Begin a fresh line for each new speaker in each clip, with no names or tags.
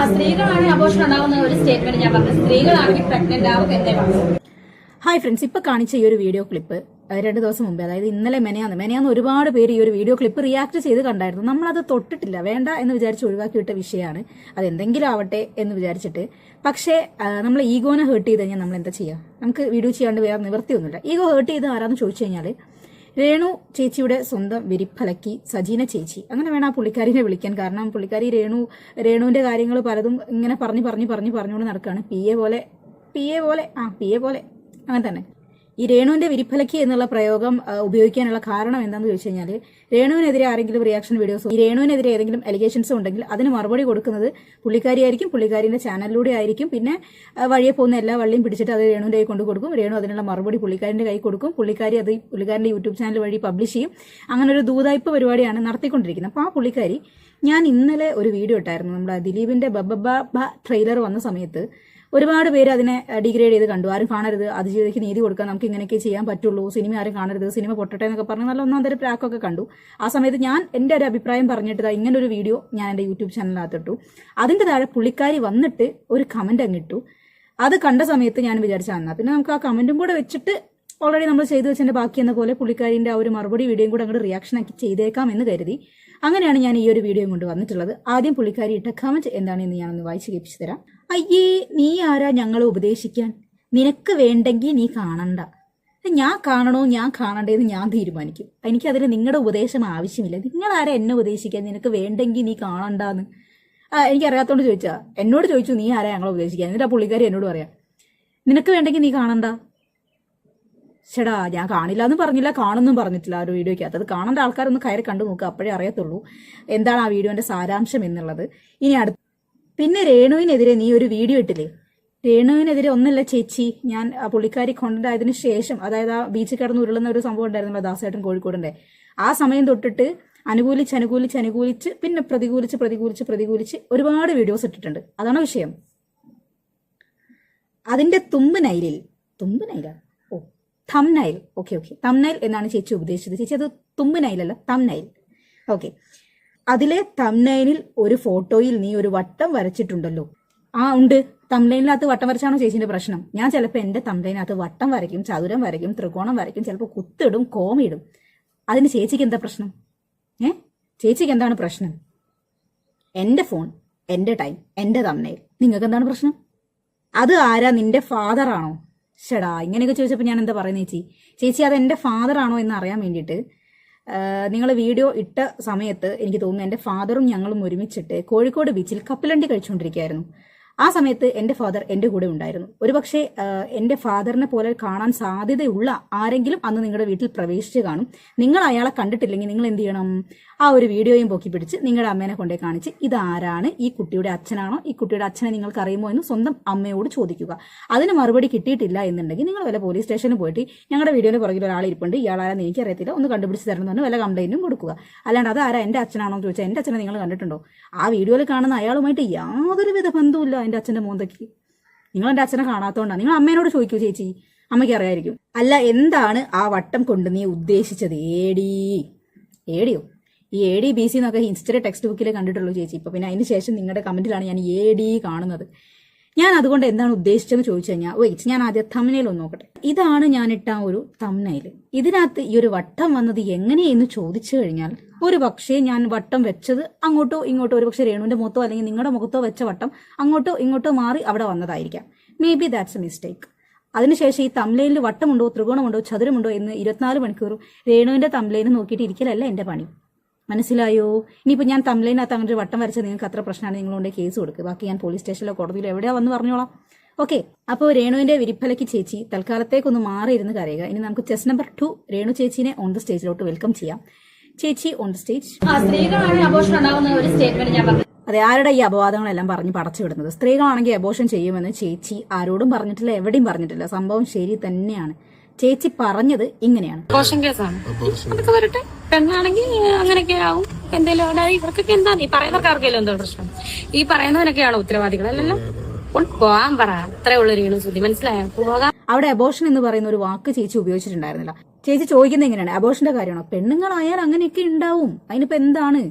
സ്ത്രീകളാണെങ്കിൽ abortion ഉണ്ടാവുന്ന ഒരു statement ഞാൻ പറഞ്ഞു. സ്ത്രീകളാണെങ്കിൽ പ്രഗ്നന്റ് ആവും എന്നേ പറഞ്ഞു.
ഹായ് ഫ്രണ്ട്സ്, ഇപ്പൊ കാണിച്ച ഈ ഒരു വീഡിയോ ക്ലിപ്പ് 2 ദിവസം മുമ്പേ, അതായത് ഇന്നലെ മെനയാന്ന് ഒരുപാട് പേര് ഈ ഒരു വീഡിയോ ക്ലിപ്പ് റിയാക്ട് ചെയ്ത് കണ്ടായിരുന്നു. നമ്മളത് തൊട്ടിട്ടില്ല, വേണ്ട എന്ന് വിചാരിച്ച് ഒഴിവാക്കി വിട്ട വിഷയമാണ്. അതെന്തെങ്കിലും ആവട്ടെ എന്ന് വിചാരിച്ചിട്ട്. പക്ഷേ നമ്മൾ ഈഗോനെ ഹേർട്ട് ചെയ്ത് കഴിഞ്ഞാൽ നമ്മൾ എന്താ ചെയ്യുക? നമുക്ക് വീഡിയോ ചെയ്യാണ്ട് വേറെ നിവൃത്തിയൊന്നുമില്ല. ഈഗോ ഹേർട്ട് ചെയ്ത് ആരാന്ന് ചോദിച്ചു കഴിഞ്ഞാൽ രേണു ചേച്ചിയുടെ സ്വന്തം വിരിപ്പലക്കി സജീന ചേച്ചി, അങ്ങനെ വേണം ആ പുള്ളിക്കാരിനെ വിളിക്കാൻ. കാരണം പുള്ളിക്കാരി രേണുവിന്റെ കാര്യങ്ങൾ പലതും ഇങ്ങനെ പറഞ്ഞുകൊണ്ട് നടക്കുകയാണ്. പി എ പോലെ അങ്ങനെ തന്നെ. ഈ രേണുവിന്റെ വിരിപ്പലക്കി എന്നുള്ള പ്രയോഗം ഉപയോഗിക്കാനുള്ള കാരണം എന്താണെന്ന് ചോദിച്ചു കഴിഞ്ഞാൽ, രേണുവിനെതിരെ ആരെങ്കിലും റിയാക്ഷൻ വീഡിയോസോ രേണുവിനെതിരെ ഏതെങ്കിലും അലിഗേഷൻസോ ഉണ്ടെങ്കിൽ അതിന് മറുപടി കൊടുക്കുന്നത് പുള്ളിക്കാരിയായിരിക്കും, പുള്ളിക്കാരിന്റെ ചാനലിലൂടെ ആയിരിക്കും. പിന്നെ വഴിയെ പോകുന്ന എല്ലാ വള്ളിയും പിടിച്ചിട്ട് അത് രേണുവിന്റെ കൈ കൊണ്ട് കൊടുക്കും. രേണു അതിനുള്ള മറുപടി പുള്ളിക്കാരിന്റെ കൈ കൊടുക്കും. പുള്ളിക്കാരി അത് പുള്ളിക്കാരന്റെ യൂട്യൂബ് ചാനൽ വഴി പബ്ലിഷ് ചെയ്യും. അങ്ങനെ ഒരു ദൂതായ്പ പരിപാടിയാണ് നടത്തിക്കൊണ്ടിരിക്കുന്നത്. അപ്പോൾ ആ പുള്ളിക്കാരി, ഞാൻ ഇന്നലെ ഒരു വീഡിയോ ഇട്ടായിരുന്നു, നമ്മുടെ ദിലീപിന്റെ ബബ്ബ ട്രെയിലർ വന്ന സമയത്ത് ഒരുപാട് പേര് അതിനെ ഡിഗ്രേഡ് ചെയ്ത് കണ്ടു. ആരും കാണരുത്, അതിജീവിതയ്ക്ക് നീതി കൊടുക്കാൻ നമുക്ക് ഇങ്ങനെയൊക്കെ ചെയ്യാൻ പറ്റുള്ളൂ, സിനിമ ആരും കാണരുത്, സിനിമ പൊട്ടട്ടെ എന്നൊക്കെ പറഞ്ഞ് നല്ല ഒന്നാം തരം പ്രാക്കൊക്കെ കണ്ടു. ആ സമയത്ത് ഞാൻ എൻ്റെ ഒരു അഭിപ്രായം പറഞ്ഞിട്ട് ഇങ്ങനെ ഒരു വീഡിയോ ഞാൻ എൻ്റെ യൂട്യൂബ് ചാനലിനകത്തിട്ടു. അതിൻ്റെ താഴെ പുള്ളിക്കാരി വന്നിട്ട് ഒരു കമന്റ് അങ്ങിട്ടു. അത് കണ്ട സമയത്ത് ഞാൻ വിചാരിച്ച പിന്നെ നമുക്ക് ആ കമന്റും കൂടെ വെച്ചിട്ട് ഓൾറെഡി നമ്മൾ ചെയ്തു വെച്ചതിന്റെ ബാക്കി എന്ന പോലെ പുള്ളിക്കാരിന്റെ ആ ഒരു മറുപടി വീഡിയോയും കൂടെ അങ്ങോട്ട് റിയാക്ഷൻ ആക്കി ചെയ്തേക്കാം എന്ന് കരുതി. അങ്ങനെയാണ് ഞാൻ ഈ ഒരു വീഡിയോയും കൊണ്ട് വന്നിട്ടുള്ളത്. ആദ്യം പുള്ളിക്കാരി ഇട്ട കമന്റ് എന്താണെന്ന് ഞാനൊന്ന് വായിച്ച് കേൾപ്പിച്ചു തരാം. അയ്യേ, നീ ആരാ ഞങ്ങളെ ഉപദേശിക്കാൻ? നിനക്ക് വേണ്ടെങ്കിൽ നീ കാണണ്ട. ഞാൻ കാണണോ ഞാൻ കാണണ്ടേന്ന് ഞാൻ തീരുമാനിക്കും. എനിക്കതിന് നിങ്ങളുടെ ഉപദേശം ആവശ്യമില്ല. നിങ്ങളാരാ എന്നെ ഉപദേശിക്കാൻ? നിനക്ക് വേണ്ടെങ്കിൽ നീ കാണണ്ടാന്ന്. എനിക്കറിയാത്തോണ്ട് ചോദിച്ചാ, എന്നോട് ചോദിച്ചു നീ ആരാ ഞങ്ങളെ ഉപദേശിക്കാൻ? എന്നിട്ട് ആ പുള്ളിക്കാരി എന്നോട് പറയാം നിനക്ക് വേണ്ടെങ്കിൽ നീ കാണണ്ട. ചേടാ, ഞാൻ കാണില്ല എന്ന് പറഞ്ഞില്ല, കാണുന്നും പറഞ്ഞിട്ടില്ല ആ ഒരു വീഡിയോയ്ക്കകത്ത്. അത് കാണേണ്ട ആൾക്കാരൊന്ന് കയറി കണ്ടു നോക്കുക, അപ്പോഴേ അറിയത്തുള്ളൂ എന്താണ് ആ വീഡിയോന്റെ സാരാംശം എന്നുള്ളത്. ഇനി പിന്നെ രേണുവിനെതിരെ നീ ഒരു വീഡിയോ ഇട്ടില്ലേ? രേണുവിനെതിരെ ഒന്നല്ല ചേച്ചി, ഞാൻ പുള്ളിക്കാരി കോണ്ടന്റ് ആയതിനു ശേഷം, അതായത് ആ ബീച്ചിൽ കിടന്ന് ഉരുളുന്ന ഒരു സംഭവം ഉണ്ടായിരുന്നല്ലോ ദാസേട്ടൻ കോഴിക്കോടിന്റെ, ആ സമയം തൊട്ടിട്ട് അനുകൂലിച്ച് പിന്നെ പ്രതികൂലിച്ച് ഒരുപാട് വീഡിയോസ് ഇട്ടിട്ടുണ്ട്. അതാണ് വിഷയം. അതിന്റെ തംബ്നൈൽ ഓക്കെ തംബ്നൈൽ എന്നാണ് ചേച്ചി ഉപദേശിച്ചത്. ചേച്ചി അത് തംബ്നൈലല്ല, തംബ്നൈൽ. ഓക്കെ, അതിലെ തംബ്നൈലിൽ ഒരു ഫോട്ടോയിൽ നീ ഒരു വട്ടം വരച്ചിട്ടുണ്ടല്ലോ. ഉണ്ട്, തംബ്നൈലിനകത്ത് വട്ടം വരച്ചാണോ ചേച്ചിന്റെ പ്രശ്നം? ഞാൻ ചിലപ്പോൾ എന്റെ തംബ്നൈലിനകത്ത് വട്ടം വരയ്ക്കും, ചതുരം വരയ്ക്കും, ത്രികോണം വരയ്ക്കും, ചിലപ്പോൾ കുത്തിടും, കോമിടും. അതിന് ചേച്ചിക്ക് എന്താ പ്രശ്നം? ചേച്ചിക്ക് എന്താണ് പ്രശ്നം? എന്റെ ഫോൺ, എന്റെ ടൈം, എന്റെ തംബ്നൈൽ, നിങ്ങൾക്ക് എന്താണ് പ്രശ്നം? അത് ആരാ? നിന്റെ ഫാദർ ആണോ? ഷടാ, ഇങ്ങനെയൊക്കെ ചോദിച്ചപ്പോൾ ഞാൻ എന്താ പറയുന്നത് ചേച്ചി അത് എന്റെ ഫാദർ ആണോ എന്ന് അറിയാൻ വേണ്ടിയിട്ട് നിങ്ങൾ വീഡിയോ ഇട്ട സമയത്ത് എനിക്ക് തോന്നുന്നു എൻ്റെ ഫാദറും ഞങ്ങളും ഒരുമിച്ചിട്ട് കോഴിക്കോട് ബീച്ചിൽ കപ്പലണ്ടി കഴിച്ചുകൊണ്ടിരിക്കുകയായിരുന്നു. ആ സമയത്ത് എൻ്റെ ഫാദർ എൻ്റെ കൂടെ ഉണ്ടായിരുന്നു. ഒരുപക്ഷെ എൻ്റെ ഫാദറിനെ പോലെ കാണാൻ സാധ്യതയുള്ള ആരെങ്കിലും അന്ന് നിങ്ങളുടെ വീട്ടിൽ പ്രവേശിച്ച് കാണും. നിങ്ങൾ അയാളെ കണ്ടിട്ടില്ലെങ്കിൽ നിങ്ങൾ എന്ത് ചെയ്യണം? ആ ഒരു വീഡിയോയും പൊക്കി പിടിച്ച് നിങ്ങളുടെ അമ്മേനെ കൊണ്ടേ കാണിച്ച് ഇതാരാണ്, ഈ കുട്ടിയുടെ അച്ഛനാണോ, ഈ കുട്ടിയുടെ അച്ഛനെ നിങ്ങൾക്ക് അറിയുമോ എന്ന് സ്വന്തം അമ്മയോട് ചോദിക്കുക. അതിന് മറുപടി കിട്ടിയിട്ടില്ല എന്നുണ്ടെങ്കിൽ നിങ്ങൾ വല്ല പോലീസ് സ്റ്റേഷനിൽ പോയിട്ട് ഞങ്ങളുടെ വീഡിയോയുടെ പുറകിൽ ഒരാളിരിപ്പുണ്ട്, ഇയാളാരെന്ന് എനിക്കറിയത്തില്ല, ഒന്ന് കണ്ടുപിടിച്ച് തരണം എന്ന് വല്ല കംപ്ലൈന്റും കൊടുക്കുക. അല്ലാണ്ട് അതാരാ എൻ്റെ അച്ഛനാണോ എന്ന് ചോദിച്ചാൽ എൻ്റെ അച്ഛനെ നിങ്ങൾ കണ്ടിട്ടുണ്ടോ? ആ വീഡിയോയിൽ കാണുന്ന അയാളുമായിട്ട് യാതൊരുവിധ ബന്ധവുമില്ല എൻ്റെ അച്ഛൻ്റെ മോന്തയ്ക്ക്. നിങ്ങൾ എൻ്റെ അച്ഛനെ കാണാത്തതുകൊണ്ടാണ്. നിങ്ങൾ അമ്മേനോട് ചോദിക്കൂ ചേച്ചി, അമ്മയ്ക്ക് അറിയായിരിക്കും. അല്ല, എന്താണ് ആ വട്ടം കൊണ്ട് നീ ഉദ്ദേശിച്ചത്? ഏടിയോ? ഈ ADBC എന്നൊക്കെ ഹിസ്റ്ററി ടെക്സ്റ്റ് ബുക്കിൽ കണ്ടിട്ടുള്ളൂ ചേച്ചി. ഇപ്പൊ പിന്നെ അതിന് ശേഷം നിങ്ങളുടെ കമന്റിലാണ് ഞാൻ AD കാണുന്നത്. ഞാൻ അതുകൊണ്ട് എന്താണ് ഉദ്ദേശിച്ചതെന്ന് ചോദിച്ചു കഴിഞ്ഞാൽ, ഞാൻ ആദ്യം തംബ്നൈൽ ഒന്ന് നോക്കട്ടെ. ഇതാണ് ഞാനിട്ട ഒരു തംബ്നൈൽ. ഇതിനകത്ത് ഈ ഒരു വട്ടം വന്നത് എങ്ങനെയെന്ന് ചോദിച്ചു കഴിഞ്ഞാൽ, ഒരു പക്ഷേ ഞാൻ വട്ടം വെച്ചത് അങ്ങോട്ടോ ഇങ്ങോട്ടോ, ഒരു പക്ഷേ രേണുവിന്റെ മുഖത്തോ അല്ലെങ്കിൽ നിങ്ങളുടെ മുഖത്തോ വെച്ച വട്ടം അങ്ങോട്ടോ ഇങ്ങോട്ടോ മാറി അവിടെ വന്നതായിരിക്കാം. Maybe that's a mistake. അതിനുശേഷം ഈ തംബ്നൈലിൽ വട്ടമുണ്ടോ ത്രികോണമുണ്ടോ ചതുരമുണ്ടോ എന്ന് 24 മണിക്കൂറും രേണുവിന്റെ തംബ്നൈൽ നോക്കിയിട്ട് ഇരിക്കലല്ല എന്റെ പണി. മനസ്സിലായോ? ഇനിയിപ്പോൾ ഞാൻ തംബ്നൈലിനകത്ത് അങ്ങനെ ഒരു വട്ടം വരച്ചാൽ നിങ്ങൾക്ക് അത്ര പ്രശ്നമാണ്, നിങ്ങളുകൊണ്ട് കേസ് കൊടുക്കുക. ബാക്കി ഞാൻ പോലീസ് സ്റ്റേഷനിലോ കോടതിയിലോ എവിടെയാ വന്ന് പറഞ്ഞോളാം. ഓക്കെ, അപ്പോൾ രേണുവിന്റെ വിരിപ്പലയ്ക്ക് ചേച്ചി തൽക്കാലത്തേക്കൊന്ന് മാറിയിരുന്ന് കരയുക. ഇനി നമുക്ക് ചെസ് നമ്പർ 2 രേണു ചേച്ചിനെ ഓൺ ദ സ്റ്റേജിലോട്ട് വെൽക്കം ചെയ്യാം. ചേച്ചി ഓൺ ദ സ്റ്റേജ്.
സ്ത്രീകളാണ് അബോർഷൻ ഉണ്ടാവുന്ന ഒരു സ്റ്റേറ്റ്മെന്റ് ഞാൻ പറഞ്ഞു.
അതെ, ആരുടെ ഈ അപവാദങ്ങളെല്ലാം പറഞ്ഞ് പടച്ചു വിടുന്നത്? സ്ത്രീകളാണെങ്കിൽ അബോർഷൻ ചെയ്യുമെന്ന് ചേച്ചി ആരോടും പറഞ്ഞിട്ടില്ല, എവിടെയും പറഞ്ഞിട്ടില്ല. സംഭവം ശരി തന്നെയാണ്. ചേച്ചി പറഞ്ഞത് ഇങ്ങനെയാണ്.
അബോർഷൻ കേസാണ്, അതൊക്കെ വരട്ടെ. പെണ്ണാണെങ്കിൽ അങ്ങനെയൊക്കെ ആവും. എന്തെങ്കിലും ഇവർക്കൊക്കെ എന്താ ഈ പറയുന്നവർക്ക് ആർക്കെങ്കിലും എന്തോ പ്രശ്നം? ഈ പറയുന്നവനൊക്കെയാണോ ഉത്തരവാദികൾ? അല്ലല്ലോ. പോകാൻ പറ, അത്രേ ഉള്ളൊരു സുധി, മനസ്സിലായോ? പോകാൻ.
അവിടെ അബോർഷൻ എന്ന് പറയുന്ന ഒരു വാക്ക് ചേച്ചി ഉപയോഗിച്ചിട്ടുണ്ടായിരുന്നില്ല. ചേച്ചി ചോദിക്കുന്നത് എങ്ങനെയാണ്? അബോർഷന്റെ കാര്യമാണോ? പെണ്ണുങ്ങളായാൽ അങ്ങനെയൊക്കെ ഉണ്ടാവും, അതിനിപ്പോ എന്താണ്?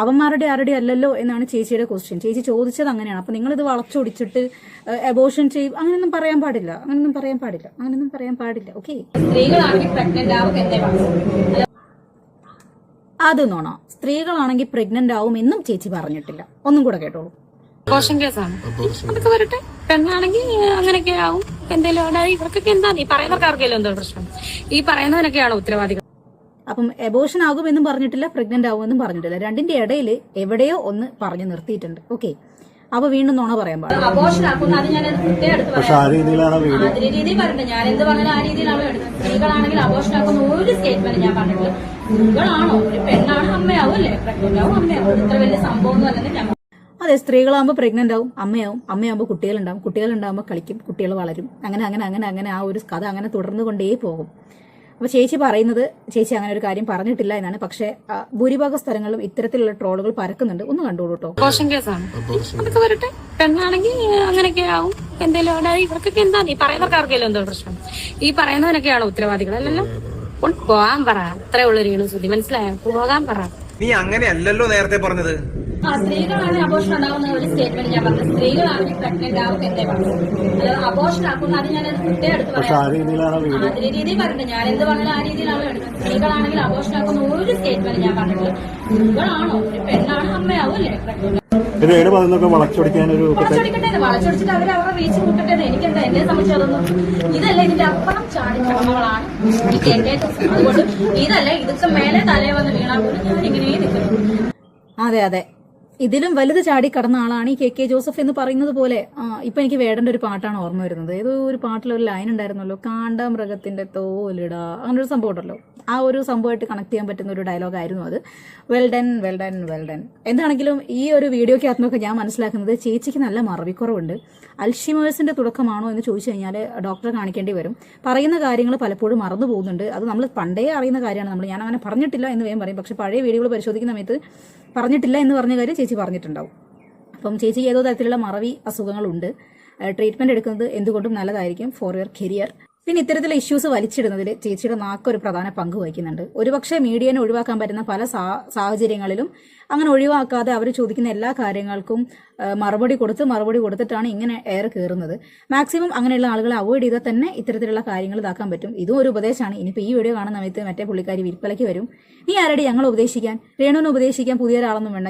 അവന്മാരുടെ ആരുടെ അല്ലല്ലോ എന്നാണ് ചേച്ചിയുടെ ക്വസ്റ്റ്യൻ. ചേച്ചി ചോദിച്ചത് അങ്ങനെയാണ്. അപ്പൊ നിങ്ങൾ ഇത് വളച്ചൊടിച്ചിട്ട് അബോർഷൻ ചെയ്യും അങ്ങനെയൊന്നും പറയാൻ പാടില്ല, അങ്ങനെയൊന്നും പറയാൻ പാടില്ല. ഓക്കെ,
സ്ത്രീകളാണെങ്കിൽ പ്രഗ്നന്റ് ആവും എന്നേ പറഞ്ഞു.
അത് നോണ. സ്ത്രീകളാണെങ്കിൽ പ്രഗ്നന്റ് ആവും എന്നും ചേച്ചി പറഞ്ഞിട്ടില്ല. ഒന്നും കൂടെ കേട്ടോളൂ.
അബോർഷൻ കേസാണ്, അതൊക്കെ വരട്ടെ. പെണ്ണാണെങ്കിൽ അങ്ങനെയൊക്കെ ആവും, എന്തെങ്കിലും ഉണ്ടായി. ഇവർക്കൊക്കെ എന്താ ഈ പറയുന്നവർക്ക് ആർക്കെങ്കിലും എന്തോ പ്രശ്നം? ഈ പറയുന്നവനൊക്കെയാണോ ഉത്തരവാദികൾ?
അപ്പം അബോർഷൻ ആകുമെന്നും പറഞ്ഞിട്ടില്ല, പ്രഗ്നന്റ് ആവുമെന്നും പറഞ്ഞിട്ടില്ല. രണ്ടിന്റെ ഇടയിൽ എവിടെയോ ഒന്ന് പറഞ്ഞു നിർത്തിയിട്ടുണ്ട്. ഓക്കെ, അപ്പൊ വീണ്ടും നോണ പറയാൻ പാടില്ല.
അബോർഷൻ ആക്കുന്ന അത് ഞാൻ കൃത്യം എടുത്ത് പറയാം. അതിന്റെ രീതിയിൽ പറഞ്ഞിട്ട് ഞാൻ എന്ത് പറഞ്ഞാലും ആ രീതിയിലാണ് എടുത്തത്. സ്ത്രീകളാണെങ്കിൽ അബോർഷൻ ആക്കുന്ന ഒരു സ്റ്റേറ്റ്മെന്റ് ഞാൻ പറഞ്ഞിട്ടില്ല. സ്ത്രീകളാണോ ഒരു പെണ്ണാണ് അമ്മയാവും അല്ലേ, പ്രഗ്നന്റ് ആവും അമ്മയാവും. ഇത്ര വലിയ സംഭവം ഒന്നും അല്ലെന്ന് ഞാൻ.
അതെ, സ്ത്രീകളാകുമ്പോൾ പ്രഗ്നന്റ് ആവും, അമ്മയാവുമ്പോൾ കുട്ടികളുണ്ടാവും, കുട്ടികളുണ്ടാകുമ്പോൾ കളിക്കും, കുട്ടികൾ വളരും. അങ്ങനെ ആ ഒരു കഥ അങ്ങനെ തുടർന്നു കൊണ്ടേ പോകും. അപ്പൊ ചേച്ചി പറയുന്നത് ചേച്ചി അങ്ങനെ ഒരു കാര്യം പറഞ്ഞിട്ടില്ല എന്നാണ്. പക്ഷെ ഭൂരിഭാഗം സ്ഥലങ്ങളിലും ഇത്തരത്തിലുള്ള ട്രോളുകൾ പരക്കുന്നുണ്ട്. ഒന്ന് കണ്ടോളൂ കേട്ടോ.
അബോർഷൻ കേസാണ്, അതൊക്കെ വരട്ടെ. പെണ്ണാണെങ്കിൽ അങ്ങനെയൊക്കെ ആവും, എന്തെങ്കിലും ഉണ്ടായി. ഇവർക്കൊക്കെ എന്താ ഈ പറയുന്നവർക്ക് ആർക്കെങ്കിലും എന്തോ പ്രശ്നം? ഈ പറയുന്നവനൊക്കെയാണോ ഉത്തരവാദികൾ? അല്ലല്ലോ, പോകാൻ പറ. അത്രേ ഉള്ളു രേണു സുധി, മനസ്സിലായോ? പോകാൻ പറ.
നീ അങ്ങനെയല്ലല്ലോ നേരത്തെ പറഞ്ഞത്.
സ്ത്രീകളാണ് അബോർഷൻ ഉണ്ടാവുന്ന ഒരു സ്റ്റേറ്റ്മെന്റ് ഞാൻ പറഞ്ഞത്. സ്ത്രീകളാണെങ്കിൽ പ്രഗ്നന്റ് ആവും എന്നേ പറഞ്ഞു. അതായത് അബോർഷൻ ആക്കുന്ന അത് ഞാൻ കൃത്യം എടുത്ത് പറയാം. അതിന്റെ രീതിയിൽ പറഞ്ഞിട്ട് ഞാൻ എന്ത് പറഞ്ഞാലും ആ രീതിയിലാണ് എടുത്തത്. സ്ത്രീകളാണെങ്കിൽ അബോർഷൻ ആക്കുന്ന ഒരു സ്റ്റേറ്റ്മെന്റ് ഞാൻ പറഞ്ഞിട്ടില്ല. സ്ത്രീകളാണോ ഒരു പെണ്ണാണ് അമ്മയാവും അല്ലേ, പ്രഗ്നന്റ് വളച്ചൊടിച്ചിട്ട് അവർ അവരുടെ റീച്ച് കൂട്ടട്ടെ. എനിക്കെന്താ, എന്നെ സംബന്ധിച്ചതൊന്നും ഇതല്ല, ഇതിന്റെ അപ്പുറം ചാടിക്കടമകളാണ് അതുകൊണ്ട് ഇതല്ല, ഇതൊക്കെ മേലെ തലേ വന്ന് വീണാൽ പോലും ഞാൻ ഇങ്ങനെ നിൽക്കുന്നു.
അതെ, ഇതിലും വലുത് ചാടി കടന്ന ആളാണ് ഈ കെ ജോസഫ് എന്ന് പറയുന്നത് പോലെ. ഇപ്പൊ എനിക്ക് വേടന്റെ ഒരു പാട്ടാണ് ഓർമ്മ വരുന്നത്. ഏതോ ഒരു പാട്ടിലൊരു ലൈൻ ഉണ്ടായിരുന്നല്ലോ, കാണ്ടാമൃഗത്തിന്റെ തോലിട, അങ്ങനെ ഒരു സംഭവം ഉണ്ടല്ലോ. ആ ഒരു സംഭവമായിട്ട് കണക്ട് ചെയ്യാൻ പറ്റുന്ന ഒരു ഡയലോഗ് ആയിരുന്നു അത്. Well done. എന്താണെങ്കിലും ഈ ഒരു വീഡിയോക്കകത്തുനിന്നൊക്കെ ഞാൻ മനസ്സിലാക്കുന്നത് ചേച്ചിക്ക് നല്ല മറവിക്കുറവുണ്ട്. അൽഷിമേഴ്സിന്റെ തുടക്കമാണോ എന്ന് ചോദിച്ചു കഴിഞ്ഞാൽ ഡോക്ടറെ കാണിക്കേണ്ടി വരും. പറയുന്ന കാര്യങ്ങൾ പലപ്പോഴും മറന്നു പോകുന്നുണ്ട്. അത് നമ്മൾ പണ്ടേ അറിയുന്ന കാര്യമാണ്. ഞാൻ അങ്ങനെ പറഞ്ഞിട്ടില്ല എന്ന് വേഗം പറയും. പക്ഷെ പഴയ വീഡിയോകൾ പരിശോധിക്കുന്ന സമയത്ത് പറഞ്ഞിട്ടില്ല എന്ന് പറഞ്ഞ കാര്യം ചേച്ചി പറഞ്ഞിട്ടുണ്ടാവും. അപ്പം ചേച്ചിക്ക് ഏതോ തരത്തിലുള്ള മറവി അസുഖങ്ങളുണ്ട്. ട്രീറ്റ്മെന്റ് എടുക്കുന്നത് എന്തുകൊണ്ടും നല്ലതായിരിക്കും ഫോർ യുവർ കരിയർ. പിന്നെ ഇത്തരത്തിലുള്ള ഇഷ്യൂസ് വലിച്ചിടുന്നതിൽ ചേച്ചിയുടെ നാക്കൊരു പ്രധാന പങ്ക് വഹിക്കുന്നുണ്ട്. ഒരുപക്ഷെ മീഡിയനെ ഒഴിവാക്കാൻ പറ്റുന്ന പല സാഹചര്യങ്ങളിലും അങ്ങനെ ഒഴിവാക്കാതെ അവർ ചോദിക്കുന്ന എല്ലാ കാര്യങ്ങൾക്കും മറുപടി കൊടുത്തിട്ടാണ് ഇങ്ങനെ എയർ കയറുന്നത്. മാക്സിമം അങ്ങനെയുള്ള ആളുകളെ അവോയ്ഡ് ചെയ്താൽ തന്നെ ഇത്തരത്തിലുള്ള കാര്യങ്ങൾ ഇതാക്കാൻ പറ്റും. ഇതും ഒരു ഉപദേശമാണ്. ഇനിയിപ്പോൾ ഈ വീഡിയോ കാണുന്ന സമയത്ത് മറ്റേ പുള്ളിക്കാരി വിൽപ്പലയ്ക്ക് വരും. നീ ആരടി ഞങ്ങൾ ഉപദേശിക്കാൻ? രേണുവിനെ ഉപദേശിക്കാൻ പുതിയ ഒരാളൊന്നും വേണ്ട,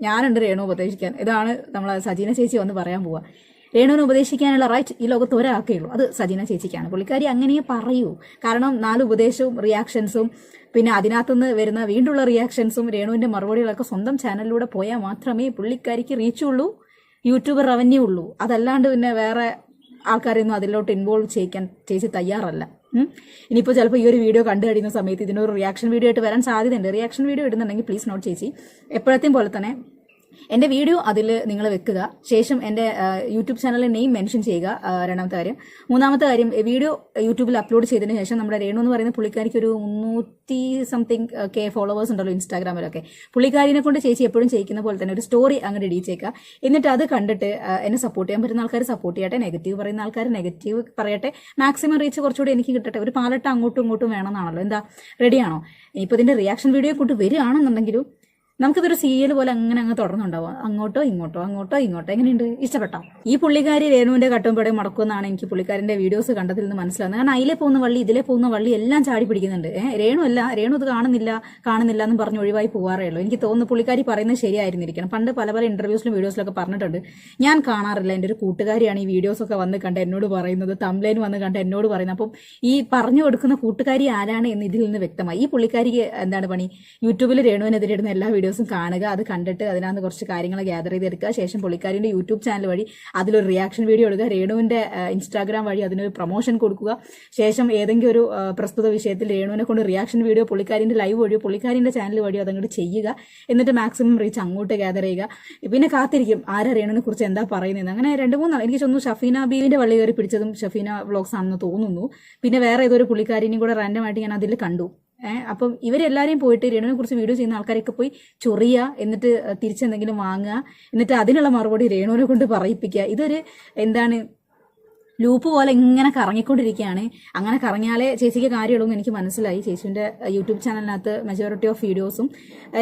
ഞാനുണ്ട് രേണു ഉപദേശിക്കാൻ. ഇതാണ് നമ്മളെ സജീന ചേച്ചി വന്ന് പറയാൻ പോവുക. രേണുവിനെ ഉപദേശിക്കാനുള്ള റൈറ്റ് ഈ ലോകത്ത് ഒരാൾക്കേ ഉള്ളൂ, അത് സജീന ചേച്ചിക്കാണ്. പുള്ളിക്കാരി അങ്ങനെ പറയൂ. കാരണം 4 ഉപദേശവും റിയാക്ഷൻസും പിന്നെ അതിനകത്തുനിന്ന് വരുന്ന വീണ്ടുള്ള റിയാക്ഷൻസും രേണുവിന്റെ മറുപടികളൊക്കെ സ്വന്തം ചാനലിലൂടെ പോയാൽ മാത്രമേ പുള്ളിക്കാരിക്ക് റീച്ചുള്ളൂ, യൂട്യൂബർ റവന്യൂ ഉള്ളൂ. അതല്ലാണ്ട് പിന്നെ വേറെ ആൾക്കാരെയൊന്നും അതിലോട്ട് ഇൻവോൾവ് ചെയ്യിക്കാൻ ചേച്ചി തയ്യാറല്ല. ഇനിയിപ്പോൾ ചിലപ്പോൾ ഈ ഒരു വീഡിയോ കണ്ടു കഴിയുന്ന സമയത്ത് ഇതിനൊരു റിയാക്ഷൻ വീഡിയോ ആയിട്ട് വരാൻ സാധ്യതയുണ്ട്. റിയാക്ഷൻ വീഡിയോ ഇടുന്നുണ്ടെങ്കിൽ പ്ലീസ് നോട്ട് ചേച്ചി. എപ്പോഴത്തെയും പോലെ തന്നെ എൻ്റെ വീഡിയോ അതിൽ നിങ്ങൾ വെക്കുക. ശേഷം എൻ്റെ യൂട്യൂബ് ചാനലിലെ നെയിം മെൻഷൻ ചെയ്യുക. രണ്ടാമത്തെ കാര്യം. മൂന്നാമത്തെ കാര്യം, വീഡിയോ യൂട്യൂബിൽ അപ്ലോഡ് ചെയ്തതിന് ശേഷം നമ്മുടെ രേണു എന്ന് പറയുന്ന പുള്ളിക്കാരിക്ക് ഒരു 300-something ഫോളോവേഴ്സ് ഉണ്ടല്ലോ ഇൻസ്റ്റാഗ്രാമിലൊക്കെ. പുള്ളിക്കാരിനെ കൊണ്ട് ചേച്ചി എപ്പോഴും ചെയ്യിക്കുന്ന പോലെ തന്നെ ഒരു സ്റ്റോറി അങ്ങോട്ട് ഇടിച്ചേക്കുക. എന്നിട്ട് അത് കണ്ടിട്ട് എന്നെ സപ്പോർട്ട് ചെയ്യാൻ പറ്റുന്ന ആൾക്കാർ സപ്പോർട്ട് ചെയ്യട്ടെ, നെഗറ്റീവ് പറയുന്ന ആൾക്കാർ നെഗറ്റീവ് പറയട്ടെ. മാക്സിമം റീച്ച് കുറച്ചുകൂടി എനിക്ക് കിട്ടട്ടെ. ഒരു പാലട്ട അങ്ങോട്ടും ഇങ്ങോട്ടും വേണമെന്നാണല്ലോ. എന്താ, റെഡിയാണോ? ഇനിയിപ്പോൾ ഇതിൻ്റെ റിയാക്ഷൻ വീഡിയോ കൊണ്ട് വരികയാണെന്നുണ്ടെങ്കിലും നമുക്കിതൊരു സീരിയൽ പോലെ അങ്ങ് തുടർന്നുണ്ടാവുക. അങ്ങോട്ടോ ഇങ്ങോട്ടോ എങ്ങനെയുണ്ട്? ഇഷ്ടപ്പെട്ടോ? ഈ പുള്ളിക്കാരി രേണുവിന്റെ കട്ടുമ്പടെ മടക്കുമെന്നാണ് എനിക്ക് പുള്ളിക്കാരിന്റെ വീഡിയോസ് കണ്ടതിൽ നിന്ന് മനസ്സിലാകുന്നത്. കാരണം അതിലെ പോകുന്ന വള്ളി ഇതിലെ പോകുന്ന വള്ളി എല്ലാം ചാടി പിടിക്കുന്നുണ്ട്. രേണു ഇത് കാണുന്നില്ല എന്ന് പറഞ്ഞ് ഒഴിവായി പോകാറേ ഉള്ളൂ. എനിക്ക് തോന്നുന്നു പുള്ളിക്കാരി പറയുന്നത് ശരിയായിരുന്നിരിക്കണം. പണ്ട് പല ഇന്റർവ്യൂസിലും വീഡിയോസിലൊക്കെ പറഞ്ഞിട്ടുണ്ട്, ഞാൻ കാണാറില്ല, എൻ്റെ ഒരു കൂട്ടുകാരിയാണ് ഈ വീഡിയോസൊക്കെ വന്ന് കണ്ട് എന്നോട് പറയുന്നത്, തംബ്ലൈൻ വന്ന് കണ്ട് എന്നോട് പറയുന്നത്. അപ്പം ഈ പറഞ്ഞു കൊടുക്കുന്ന കൂട്ടുകാരി ആരാണ് എന്ന് ഇതിൽ നിന്ന് വ്യക്തമായി. ഈ പുള്ളിക്കാരിക്ക് എന്താണ് പണി? യൂട്യൂബിൽ രേണുവിനെതിരെ ഇടുന്ന എല്ലാ വീഡിയോസും കാണുക, അത് കണ്ടിട്ട് അതിനകത്ത് കുറച്ച് കാര്യങ്ങൾ ഗ്യാദർ ചെയ്തെടുക്കുക. ശേഷം പുള്ളിക്കാരിന്റെ യൂട്യൂബ് ചാനൽ വഴി അതിലൊരു റിയാക്ഷൻ വീഡിയോ എടുക്കുക. രേണുവിന്റെ ഇൻസ്റ്റാഗ്രാം വഴി അതിനൊരു പ്രൊമോഷൻ കൊടുക്കുക. ശേഷം ഏതെങ്കിലും ഒരു പ്രസ്തുത വിഷയത്തിൽ രേണുവിനെ കൊണ്ട് റിയാക്ഷൻ വീഡിയോ പുള്ളിക്കാരിന്റെ ലൈവ് വഴിയോ പുള്ളിക്കാരിന്റെ ചാനൽ വഴിയോ അതങ്ങോട്ട് ചെയ്യുക. എന്നിട്ട് മാക്സിമം റീച്ച് അങ്ങോട്ട് ഗ്യാദർ ചെയ്യുക. പിന്നെ കാത്തിരിക്കും ആരാ രേണുവിനെ കുറിച്ച് എന്താ പറയുന്നത്. അങ്ങനെ 2-3 എനിക്ക് തോന്നുന്നു ഷഫീന ബീവിന്റെ വള്ളി കയറി പിടിച്ചതും ഷഫീന വ്ളോഗ്സ് ആണെന്ന് തോന്നുന്നു. പിന്നെ വേറെ ഏതൊരു പുള്ളിക്കാരിനെയും കൂടെ റാൻഡമായിട്ട് ഞാൻ അതിൽ കണ്ടു. അപ്പം ഇവരെല്ലാവരെയും പോയിട്ട് രേണുവിനെ കുറിച്ച് വീഡിയോ ചെയ്യുന്ന ആൾക്കാരൊക്കെ പോയി ചൊറിയുക, എന്നിട്ട് തിരിച്ചെന്തെങ്കിലും വാങ്ങുക, എന്നിട്ട് അതിനുള്ള മറുപടി രേണുവിനെ കൊണ്ട് പറയിപ്പിക്കുക. ഇതൊരു എന്താണ് ലൂപ്പ് പോലെ ഇങ്ങനെ കറങ്ങിക്കൊണ്ടിരിക്കുകയാണ്. അങ്ങനെ കറങ്ങിയാലേ ചേച്ചിക്ക് കാര്യമുള്ളൂ എന്ന് എനിക്ക് മനസ്സിലായി. ചേച്ചിന്റെ യൂട്യൂബ് ചാനലിനകത്ത് മെജോറിറ്റി ഓഫ് വീഡിയോസും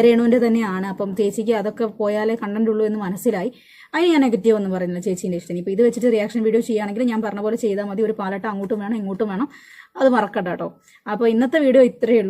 രേണുവിന്റെ തന്നെയാണ്. അപ്പം ചേച്ചിക്ക് അതൊക്കെ പോയാലേ കണ്ടന്റ് ഉള്ളൂ എന്ന് മനസ്സിലായി. അതിന് ഞാൻ നെഗറ്റീവ് ഒന്നും പറയുന്നില്ല, ചേച്ചീന്റെ ഇഷ്ടം. ഇപ്പൊ ഇത് വെച്ചിട്ട് റിയാക്ഷൻ വീഡിയോ ചെയ്യുകയാണെങ്കിൽ ഞാൻ പറഞ്ഞ പോലെ ചെയ്താൽ മതി. ഒരു പാലട്ട അങ്ങോട്ടും വേണം ഇങ്ങോട്ടും വേണം, അത് മറക്കണ്ട കേട്ടോ. അപ്പൊ ഇന്നത്തെ വീഡിയോ ഇത്രയേ ഉള്ളൂ.